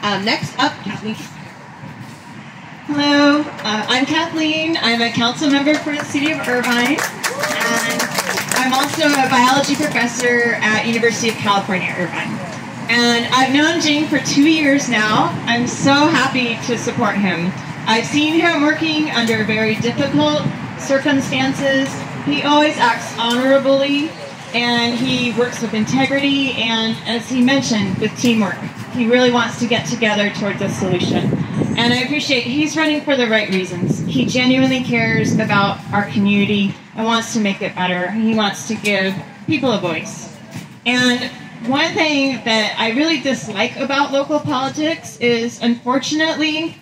Next up, Kathleen. Hello, I'm Kathleen. I'm a council member for the city of Irvine, and I'm also a biology professor at University of California, Irvine. And I've known Jing for 2 years now. I'm so happy to support him. I've seen him working under very difficult circumstances. He always acts honorably, and he works with integrity, and as he mentioned, with teamwork. He really wants to get together towards a solution. And I appreciate he's running for the right reasons. He genuinely cares about our community and wants to make it better. He wants to give people a voice. And one thing that I really dislike about local politics is, unfortunately,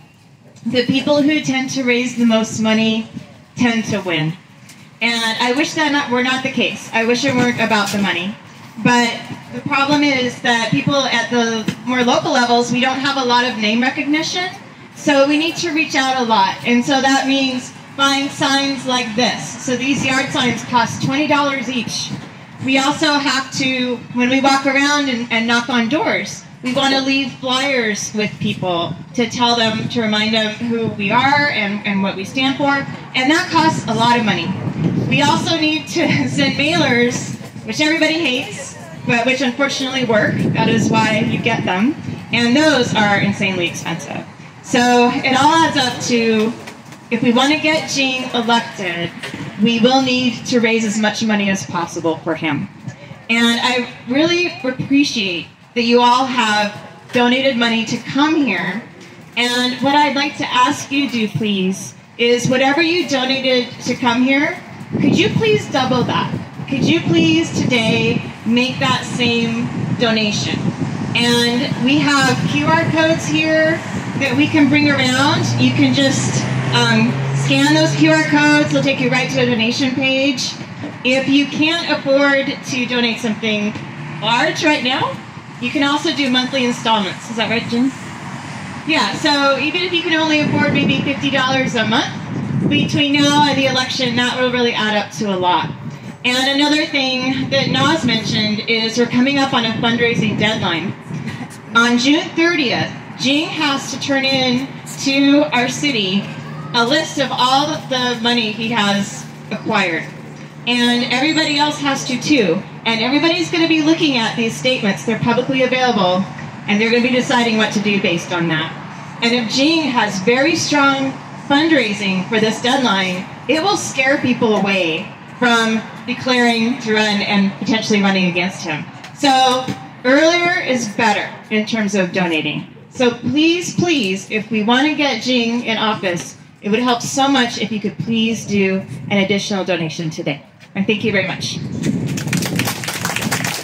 the people who tend to raise the most money tend to win. And I wish that were not the case. I wish it weren't about the money. But the problem is that people at the more local levels, we don't have a lot of name recognition. So we need to reach out a lot. And so that means buying signs like this. So these yard signs cost $20 each. We also have to, when we walk around and knock on doors, we want to leave flyers with people to tell them, to remind them who we are and what we stand for. And that costs a lot of money. We also need to send mailers, which everybody hates, but which unfortunately work. That is why you get them. And those are insanely expensive. So it all adds up to, if we want to get Jing elected, we will need to raise as much money as possible for him. And I really appreciate that you all have donated money to come here. And what I'd like to ask you to do, please, is whatever you donated to come here, could you please double that? Could you please today make that same donation? And we have QR codes here that we can bring around. You can just scan those QR codes. They'll take you right to a donation page. If you can't afford to donate something large right now, you can also do monthly installments. Is that right, Jing? Yeah, so even if you can only afford maybe $50 a month, between now and the election, that will really add up to a lot. And another thing that Naz mentioned is we're coming up on a fundraising deadline. On June 30th, Jing has to turn in to our city a list of all of the money he has acquired. And everybody else has to too. And everybody's going to be looking at these statements. They're publicly available, and they're going to be deciding what to do based on that. And if Jing has very strong fundraising for this deadline, it will scare people away from declaring to run and potentially running against him. So earlier is better in terms of donating. So please, please, if we want to get Jing in office, it would help so much if you could please do an additional donation today. And thank you very much.